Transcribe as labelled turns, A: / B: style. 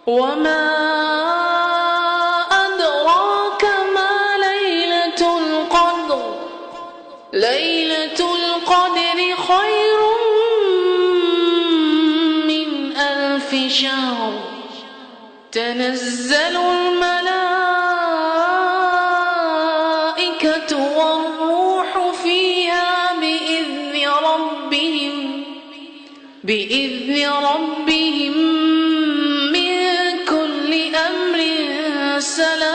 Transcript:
A: وما أدراك ما ليلة القدر ليلة القدر خير من 1000 شهر تنزل الملائكة والروح فيها بإذن ربهم من كل أمر سلام